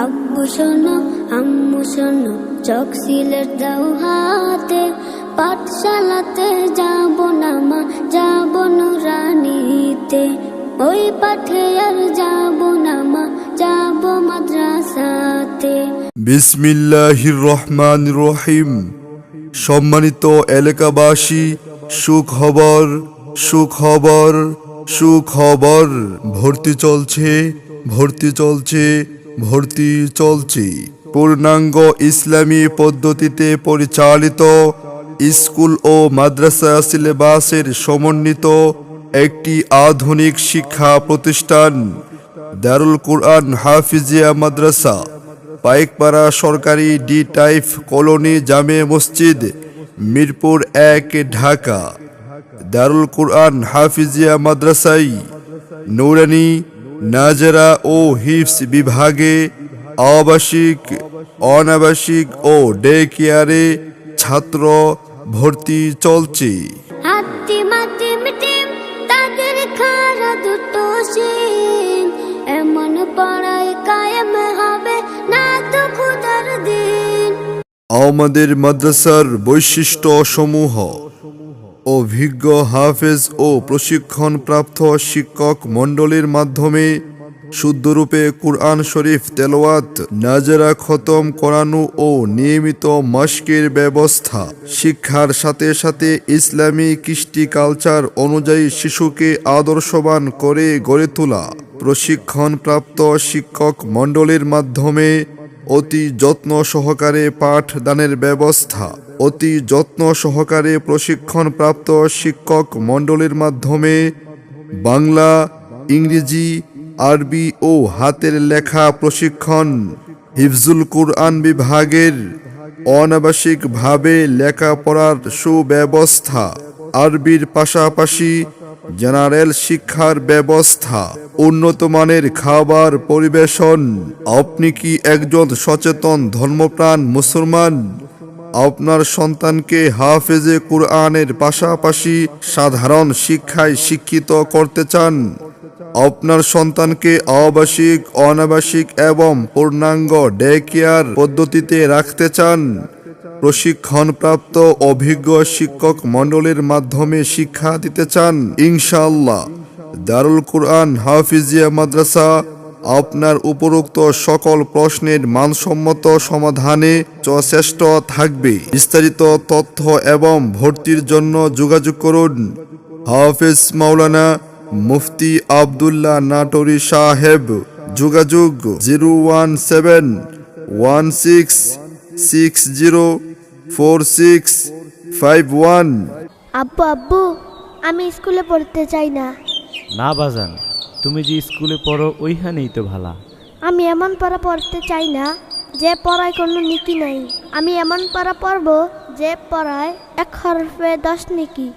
আব্বু শোনো আম্মু শোনো, চোখ সিলেট দাও হাতে, পাঠশালাতে যাব না মা, যাব নুরানিতে। ওই পাঠে আর যাব না মা, যাব মাদ্রাসাতে। বিসমিল্লাহির রহমানির রহিম। সম্মানিত এলাকাবাসী, সুখবর সুখবর সুখবর, ভর্তি চলছে ভর্তি চলছে ভর্তি চলছে। পূর্ণাঙ্গ ইসলামী পদ্ধতিতে পরিচালিত স্কুল ও মাদ্রাসা সিলেবাসের সমন্বিত একটি আধুনিক শিক্ষা প্রতিষ্ঠান দারুল কুরআন হাফিজিয়া মাদ্রাসা, পাইকপাড়া সরকারি ডি টাইপ কলোনি, জামে মসজিদ, মিরপুর 1, ঢাকা। দারুল কুরআন হাফিজিয়া মাদ্রাসায় নুরানি, নাজেরা ও হিফজ বিভাগে আবাসিক, অনাবাসিক ও ডে কেয়ারে ছাত্র ভর্তি চলছে। হাতি মাটি মিটিম তাদের খারা দুটো শিং, এমন পড়ায় কায়েম হবে না তো খুদার দিন। আমাদের মাদ্রাসার বৈশিষ্ট্য সমূহ: অভিজ্ঞ হাফেজ ও প্রশিক্ষণপ্রাপ্ত শিক্ষক মণ্ডলীর মাধ্যমে শুদ্ধরূপে কুরআন শরীফ তেলাওয়াত, নাজেরা খতম করানো ও নিয়মিত মাশকের ব্যবস্থা। শিক্ষার সাথে সাথে ইসলামী কৃষ্টি কালচার অনুযায়ী শিশুকে আদর্শবান করে গড়ে তোলা। প্রশিক্ষণপ্রাপ্ত শিক্ষক মণ্ডলীর মাধ্যমে অতি যত্ন সহকারে পাঠদানের ব্যবস্থা। অতি যত্ন সহকারে প্রশিক্ষণপ্রাপ্ত শিক্ষক মণ্ডলীর মাধ্যমে বাংলা, ইংরেজি, আরবি ও হাতের লেখা প্রশিক্ষণ। হিফজুল কুরআন বিভাগের অনাবাসিকভাবে লেখাপড়ার সুব্যবস্থা। আরবির পাশাপাশি জেনারেল শিক্ষার ব্যবস্থা। উন্নত মানের খাবার পরিবেশন। আপনি কি একজন সচেতন ধর্মপ্রাণ মুসলমান? আপনার সন্তানকে হাফেজে কুরআনের পাশাপাশি সাধারণ শিক্ষায় শিক্ষিত করতে চান? আপনার সন্তানকে আবাসিক, অনাবাসিক এবং পূর্ণাঙ্গ ডে কেয়ার পদ্ধতিতে রাখতে চান? প্রশিক্ষণপ্রাপ্ত অভিজ্ঞ শিক্ষক মণ্ডলীর মাধ্যমে শিক্ষা দিতে চান? ইনশাআল্লাহ দারুল কুরআন হাফিজিয়া মাদ্রাসা আপনার উপরোক্ত সকল প্রশ্নের মানসম্মত সমাধানে সচেষ্ট থাকবে। বিস্তারিত তথ্য এবং ভর্তির জন্য যোগাযোগ করুন হাফেজ মাওলানা মুফতি আব্দুল্লাহ নাটোরী সাহেব। যোগাযোগ 01716604651। আব্বু আব্বু, আমি স্কুলে পড়তে চাই না। না বাজান, তুমি যে স্কুলে পড়ো ওইখানেই তো ভালা। আমি এমন পড়া পড়তে চাই না যে পড়ায় কোনো নীতি নাই। আমি এমন পড়া পড়বো যে পড়ায় 1 হরফে 10 নেকি।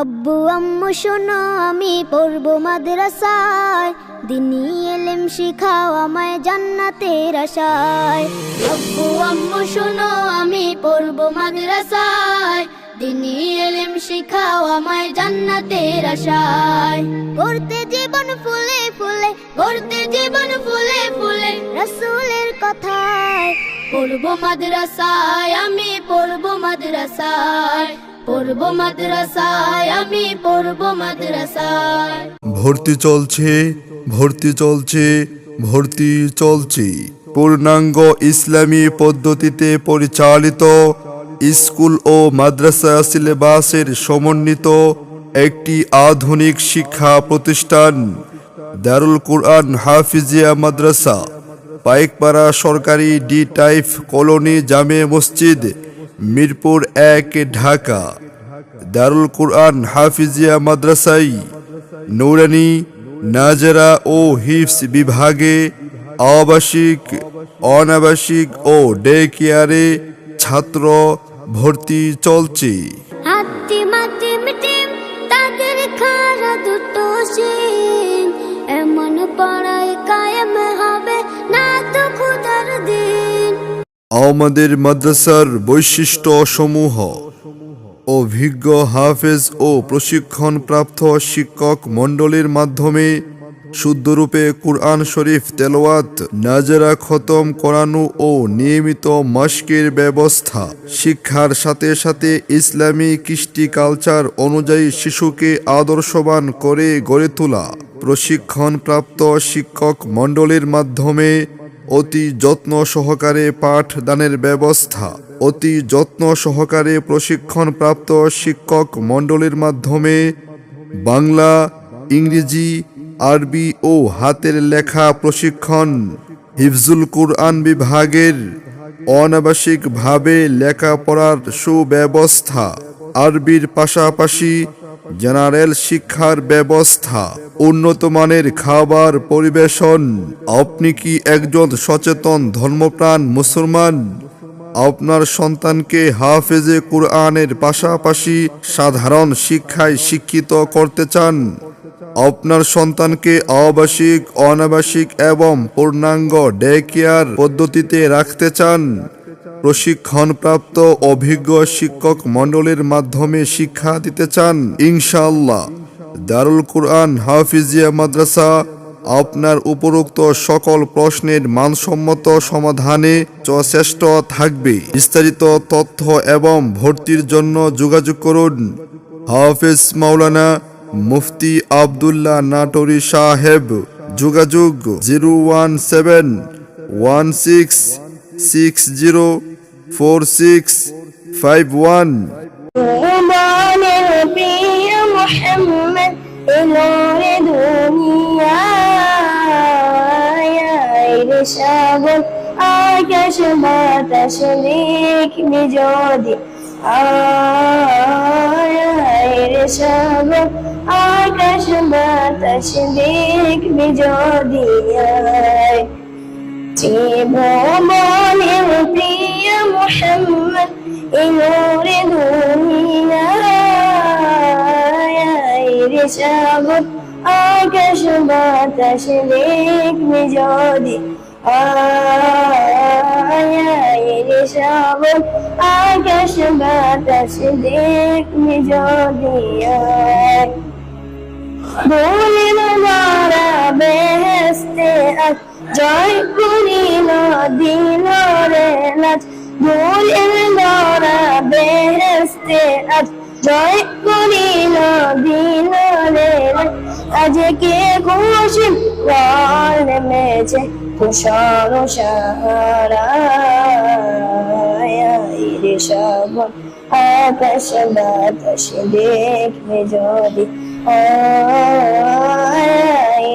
আব্বু আম্মু শোনো, আমি পড়বো মাদ্রাসায়, দিনী ইলম শিখাও আমায় জান্নাতের আশায়। আব্বু আম্মু শোনো, আমি পড়বো মাদ্রাসায়, দিনী ইলম শিখাও আমায় জান্নাতের আশায়। গড়তে জীবন ফুলে ফুলে, গড়তে জীবন ফুলে ফুলে রাসূলের কথায়। পড়বো মাদ্রাসায়, আমি পড়বো মাদ্রাসায়, পড়বো মাদ্রাসায়, আমি পড়বো মাদ্রাসায়। ভর্তি চলছে ভর্তি চলছে ভর্তি চলছে। পূর্ণাঙ্গ ইসলামী পদ্ধতিতে পরিচালিত স্কুল ও মাদ্রাসা সিলেবাসের সমন্বিত একটি আধুনিক শিক্ষা প্রতিষ্ঠান দারুল কুরআন হাফিজিয়া মাদ্রাসা, পাইকপাড়া সরকারি ডি টাইপ কলোনি, জামে মসজিদ, মিরপুর 1, ঢাকা। দারুল কুরআন হাফিজিয়া মাদ্রাসায় নুরানি, নাজেরা ও হিফজ বিভাগে আবাসিক, অনাবাসিক ও ডে কেয়ারে ছাত্র ভর্তি চলছে। হাতি মাটি মিটিম তাদের খারা দুটো শিং, এমন পড়ায় কায়েম হবে না তো খুদার দিন। আমাদের মাদ্রাসার বৈশিষ্ট্য সমূহ: অভিজ্ঞ হাফেজ ও প্রশিক্ষণপ্রাপ্ত শিক্ষক মণ্ডলীর মাধ্যমে শুদ্ধরূপে কুরআন শরীফ তেলাওয়াত, নাজরা খতম করানো ও নিয়মিত মাশকের ব্যবস্থা, শিক্ষার সাথে সাথে ইসলামী কৃষ্টি কালচার অনুযায়ী শিশুকে আদর্শবান করে গড়ে তোলা, প্রশিক্ষণপ্রাপ্ত শিক্ষক মণ্ডলীর মাধ্যমে অতি যত্ন সহকারে পাঠদানের ব্যবস্থা, অতি যত্ন সহকারে প্রশিক্ষণপ্রাপ্ত শিক্ষক মণ্ডলীর মাধ্যমে বাংলা, ইংরেজি, আরবি ও হাতের লেখা প্রশিক্ষণ, হিফজুল কুরআন বিভাগের অনাবাসিকভাবে লেখাপড়ার সুব্যবস্থা, আরবির পাশাপাশি জেনারেল শিক্ষার ব্যবস্থা, উন্নত মানের খাবার পরিবেশন। আপনি কি একজন সচেতন ধর্মপ্রাণ মুসলমান? আপনার সন্তানকে হাফেজে কুরআনের পাশাপাশি সাধারণ শিক্ষায় শিক্ষিত করতে চান? আপনার সন্তানকে আবাসিক, অনাবাসিক এবং পূর্ণাঙ্গ ডে কেয়ার পদ্ধতিতে রাখতে চান? প্রশিক্ষণপ্রাপ্ত অভিজ্ঞ শিক্ষক মণ্ডলীর মাধ্যমে শিক্ষা দিতে চান? ইনশাআল্লাহ দারুল কুরআন হাফিজিয়া মাদ্রাসা আপনার উপরোক্ত সকল প্রশ্নের মানসম্মত সমাধানে সচেষ্ট থাকবে। বিস্তারিত তথ্য এবং ভর্তির জন্য যোগাযোগ করুন হাফেজ মাওলানা মুফতি আব্দুল্লাহ নাটোরী সাহেব। যোগাযোগ 01716604651। شاب آکش باتش لیک بجادی شاب آکش باتش لیک بجادی تیبان الپی محمد نور دنیا شاب آکش باتش لیک بجادی شاب آکش باتش لیک بجادی بولی ندارا بهست از جای کنی ندینار نج بولی ندارا بهست از জয় করিল দিনরে আজকে খুশি রাল নেমেছে তুষার সাহারা রে শ্রাবণ আকাশ বাতাস দেখবে যদি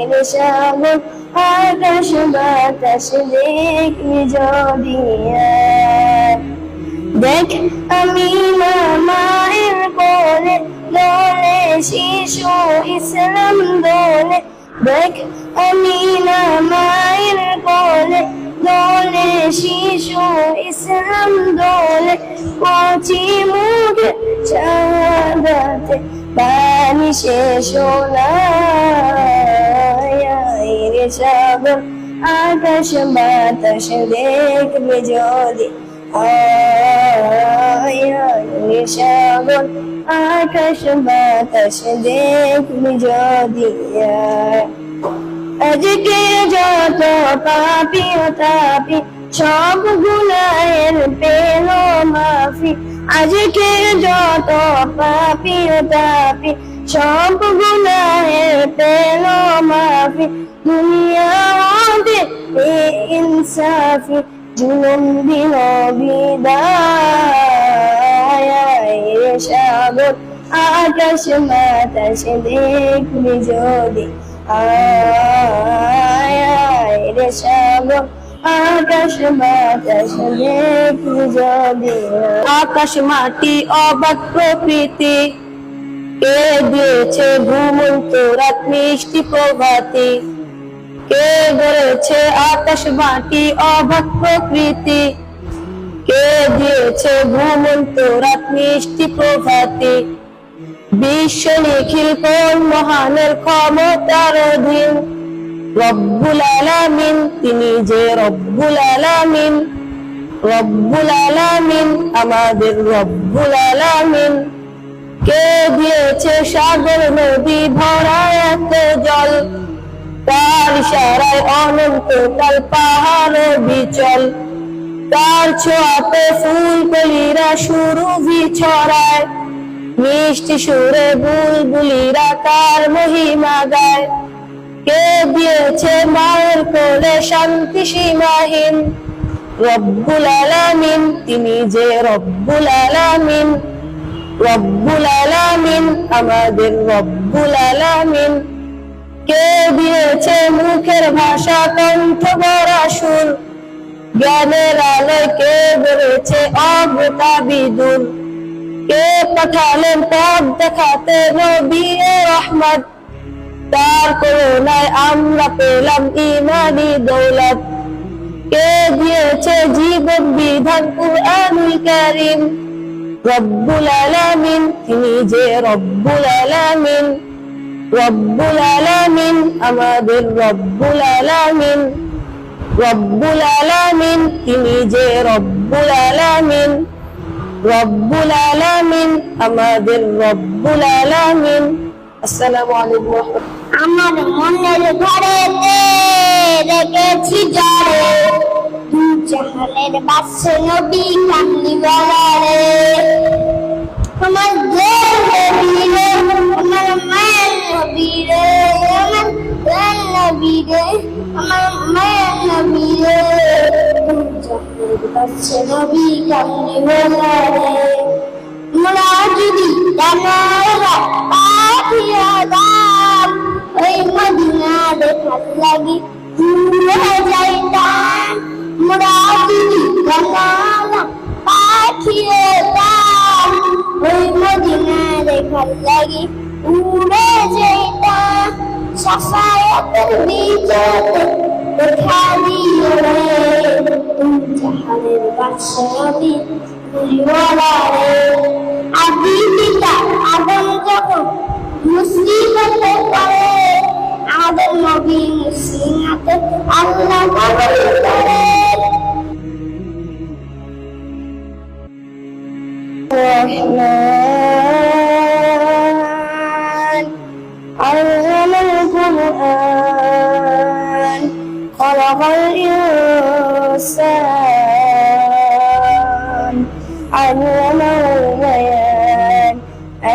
রে শ্রাবণ আকাশ বাতাস দেখবে যদি দেখ আমি মায়ের কোলে দোলে শিশু ইসলাম দোলে দেখ আমি মায়ের কোলে দোলে শিশু ইসলাম দোলে কচি মুখে চাঁদাতে পানি শেষ রে শ্রাবণ আকাশ বাতাস দেখবে যদি শ্রাবণ আকাশ বাতাস দেখবি যদি আজকে যত পাপি ও তাপি সব গুনাহের পেল মাফি আজকে যত পাপি ও তাপি সব গুনাহের পেল মাফি দুনিয়া ইনসাফি জুলুম দিল বিদায় রে শ্রাবণ আকাশ বাতাস দেখবি যদি রে শ্রাবণ আকাশ বাতাস দেখবি যদি আকাশ মাটি অবাক প্রকৃতি কে দিয়েছে ঘুমন্ত রাত মিষ্টি প্রভাতি কে গড়েছে আকাশ মাটি অবাক প্রকৃতি কে দিয়েছে ঘুমন্ত রাত মিষ্টি প্রভাতি বিশ্ব নিখিল কোন মহানের ক্ষমতার অধীন রব্বুল আলামিন তিনি যে রব্বুল আলামিন রব্বুল আলামিন আমাদের রব্বুল আলামিন কে দিয়েছে সাগর নদী ভরা এত জল তার ইশারায় অনন্তকাল পাহাড় বিচল, তার ছোঁয়াতে ফুল কলিরা শুরু বিছড়ায়, মিষ্টি সুরে বুলবুলিরা তার মহিমা গায়। কে দিয়েছে মায়ের কোলে শান্তি সীমাহীন, রব্বুল আলামিন, তিনি যে রব্বুল আলামিন। রব্বুল আলামিন, আমাদের রব্বুল আলামিন। কে দিয়েছে মুখের ভাষা কণ্ঠ ভরা সুর, জ্ঞানের আলোয় কে বেড়েছে অজ্ঞতা বিদুর। কে পাঠালেন পথ দেখাতে নবী ও রহমত, তার করুণায় আমরা পেলাম ইমানি দৌলত। কে দিয়েছে জীবন বিধান কুরআনুল কারীম, রব্বুল আলামিন, তিনি যে রব্বুল আলামিন। রব্বুল আলামিন, আমাদের রব্বুল আলামিন। রব্বুল আলামিন, তিনি যে রব্বুল আলামিন। রব্বুল আলামিন, আমাদের রব্বুল আলামিন। আসসালামু আলাইকুম। আমার মনের ঘরেতে রেখেছি জরে, দু জাহানের বাদশা নবী কামলিওয়ালা রে। আমার দেশ নবী রে, আমার মায়ের নবী রে, আমার প্রাণ নবী রে, আমার মায়ের নবী রে। দু জাহানের বাদশা নবী কামলিওয়ালা রে। মোরা যদি জানালা পাখিয়া দাম, ওই মদিনা দেখার লাগি ঘুরে যাইতাম। মোরা যদি জানালা পাখিয়া দাম, ওই মদিনা দেখার লাগি উড়ে যাইতাম। সাফায়াতের বিজয়তে দেখা দিও রে, জাহানের বাদশা নবী কামলিওয়ালা রে। আদি পিতা আদম যখন মুসলিমতে পড়ে, আমাদের নবী মুসলিমাতে আল্লাহ কবুল করে। রহমান আল্লামাল কুরআন, খালাকাল ইনসান, আল্লামাহুল বায়ান।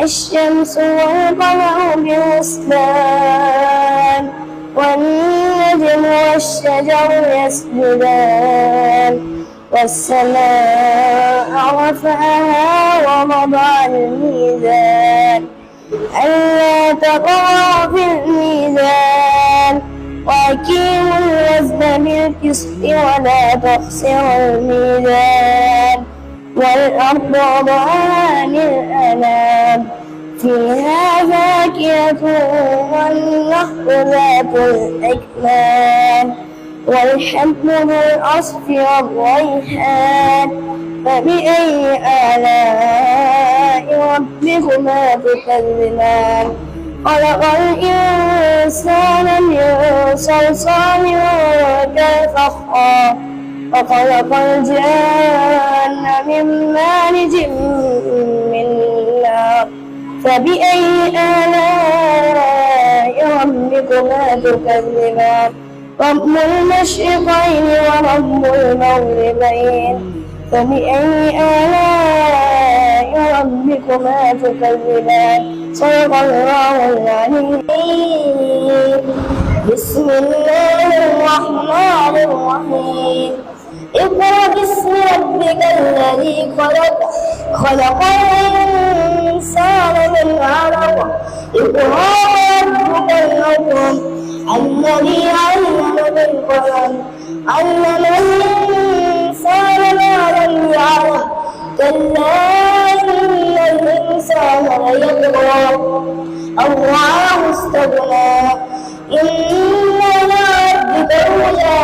الشمس والقمر بحسبان، والنجم والشجر يسجدان، والسماء رفعها ووضع الميزان، ألا تطغوا في الميزان، وأقيموا الوزن بالقسط ولا تخسروا الميزان، والأرض وضعها للأنام، فيها فاكهة والنخل ذات الأكمام، والحب ذو العصف والريحان. فبأي آلاء ربكما تكذبان؟ خلق الإنسان من صلصال كالفخار، وخلق الجن من مارج من نار. فبأي آلاء ربكما تكذبان؟ رب المشرقين ورب المغربين. فبأي آلاء ربكما تكذبان؟ صدق الله العليم. بسم الله الرحمن الرحيم. اقرأ باسم ربك الذي خلق، خلق الإنسان من علق. اقرأ وربك الأكرم الذي علم بالقلم، علم الإنسان ما لم يعلم. كلا إن الإنسان ليطغى أن رآه استغنى. إن لربك الرجى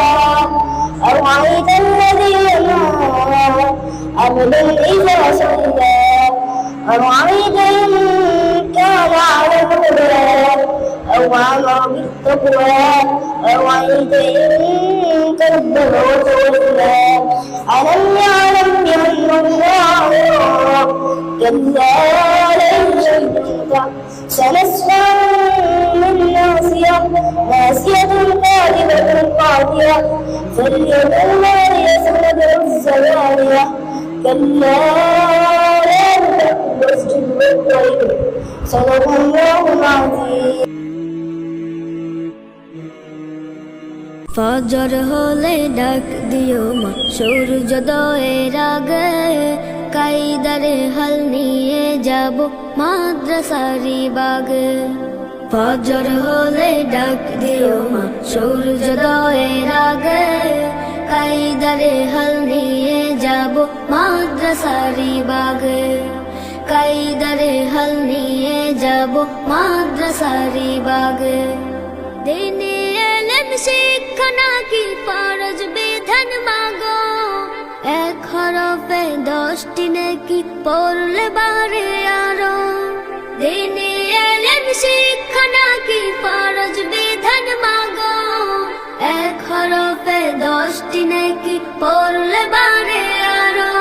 أرأيت الذي ينهى عبدا إذا صلى. أرأيت إن كان على الهدى أو أمر بالتقوى. أرأيت إن كذب وتولى. ألم يعلم بأن الله يرى؟ كلا لئن شئت سنسمع من ناصية كاذبة قادرة فاليوم العالية نذر الزبانية كلا لا تطع واسجد واقترب صدق الله العظيم ফজর হলে ডাক দিও মা সূর্যোদয়ের আগে কায়দারে হাল নিয়ে যাব মাদ্রাসারি বাগে ফজর হলে ডাক দিও মা সূর্যোদয়ের আগে কায়দারে হাল নিয়ে যাব মাদ্রাসারি বাগে কায়দারে হাল নিয়ে যাব মাদ্রাসারি বাগে দিনে এলেম শিক্ষা নাকি ফরজ বিধান মাগো এক হরফে 10টি নেকি পড়লে বারে আরো দিনে এলেম শিক্ষা নাকি ফরজ বিধান মাগো এক হরফে 10টি নেকি পড়লে বারে আরো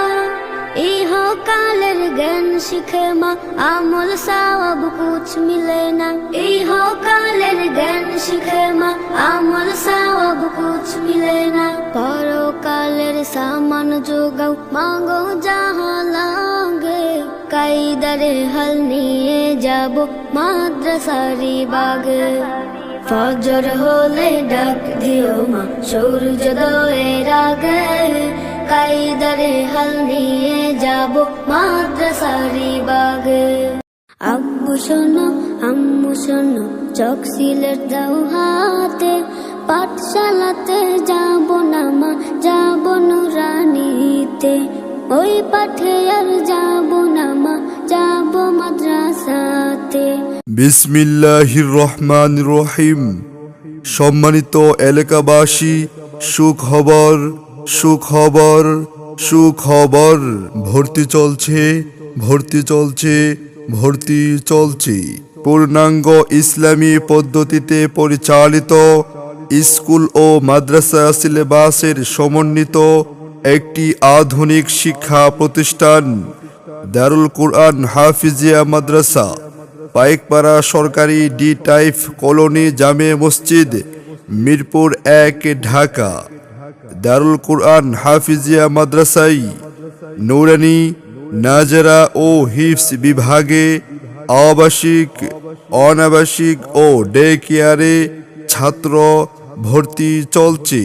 ইহকালের জ্ঞান শিখে মা আমল সওয়াব কুছ মিলে না ইহকালের জ্ঞান শিখে মা আমল সওয়াব কুছ মিলে না পরকালের সামান যোগাও মাগো যাহা লাগে কায়দারে হাল নিয়ে যাব মাদ্রাসারি বাগে ফজর হলে ডাক দিও মা সূর্যোদয়ের আগে কায়দারে হাল নিয়ে যাব মাদ্রাসারি বাগে আব্বু শোনো আম্মু শোনো চক সিলেট দাও হাতে পাঠশালাতে যাব না মা যাব নুরানিতে ওই পাঠে আর যাব না মা যাব মাদ্রাসাতে বিসমিল্লাহির রহমানির রহিম। সম্মানিত এলাকাবাসী, সুখবর সুখবর সুখবর, ভর্তি চলছে ভর্তি চলছে ভর্তি চলছে। পূর্ণাঙ্গ ইসলামী পদ্ধতিতে পরিচালিত স্কুল ও মাদ্রাসা সিলেবাসের সমন্বিত একটি আধুনিক শিক্ষা প্রতিষ্ঠান দারুল কুরআন হাফিজিয়া মাদ্রাসা, পাইকপাড়া সরকারি ডি টাইপ কলোনি জামে মসজিদ, মিরপুর 1, ঢাকা। দারুল কুরআন হাফিজিয়া মাদ্রাসায় নুরানি, নাজেরা ও হিফজ বিভাগে আবাসিক, অনাবাসিক ও ডে কেয়ারে ছাত্র ভর্তি চলছে।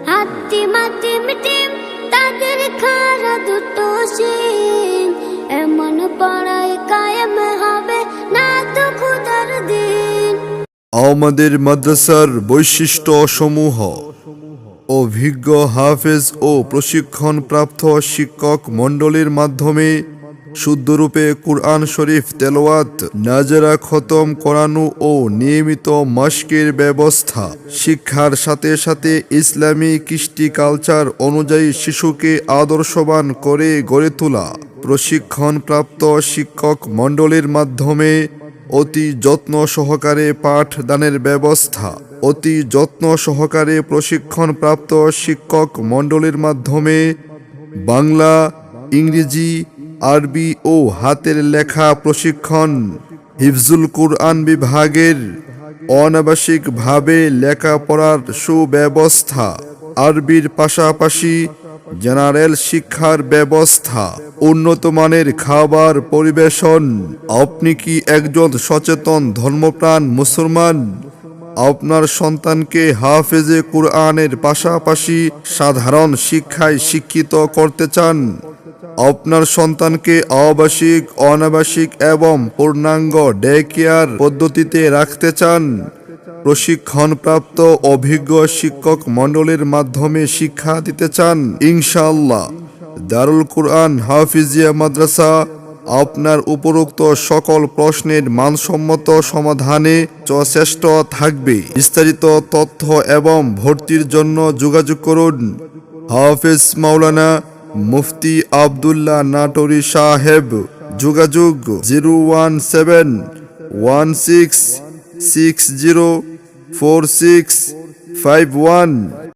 হাতি মাটি মিটিম তাদের খারা দুটো সিং এমন পড়ায় কায়েম হবে না তো খুদার দিন। আমাদের মাদ্রাসার বৈশিষ্ট্য সমূহ: অভিজ্ঞ হাফেজ ও প্রশিক্ষণপ্রাপ্ত শিক্ষক মণ্ডলীর মাধ্যমে শুদ্ধরূপে কুরআন শরীফ তেলাওয়াত, নাজেরা খতম করানো ও নিয়মিত মাশকের ব্যবস্থা। শিক্ষার সাথে সাথে ইসলামী কৃষ্টি কালচার অনুযায়ী শিশুকে আদর্শবান করে গড়ে তোলা। প্রশিক্ষণপ্রাপ্ত শিক্ষক মণ্ডলীর মাধ্যমে অতি যত্ন সহকারে পাঠদানের ব্যবস্থা। অতি যত্ন সহকারে প্রশিক্ষণপ্রাপ্ত শিক্ষক মণ্ডলীর মাধ্যমে বাংলা, ইংরেজি, আরবি ও হাতের লেখা প্রশিক্ষণ। হিফজুল কুরআন বিভাগের অনাবাসিকভাবে লেখাপড়ার সুব্যবস্থা। আরবির পাশাপাশি জেনারেল শিক্ষার ব্যবস্থা। উন্নত মানের খাবার পরিবেশন। আপনি কি একজন সচেতন ধর্মপ্রাণ মুসলমান? আপনার সন্তানকে হাফেজে কুরআনের পাশাপাশি সাধারণ শিক্ষায় শিক্ষিত করতে চান? আপনার সন্তানকে আবাসিক, অনাবাসিক এবং পূর্ণাঙ্গ ডে কেয়ার পদ্ধতিতে রাখতে চান? প্রশিক্ষণপ্রাপ্ত অভিজ্ঞ শিক্ষক মণ্ডলীর মাধ্যমে শিক্ষা দিতে চান? ইনশাআল্লাহ দারুল কুরআন হাফিজিয়া মাদ্রাসা আপনার উপরোক্ত সকল প্রশ্নের মানসম্মত সমাধানে সচেষ্ট থাকবে। বিস্তারিত তথ্য এবং ভর্তির জন্য যোগাযোগ করুন হাফেজ মাওলানা মুফতি আব্দুল্লাহ নাটোরি সাহেব। যোগাযোগ 01716604651।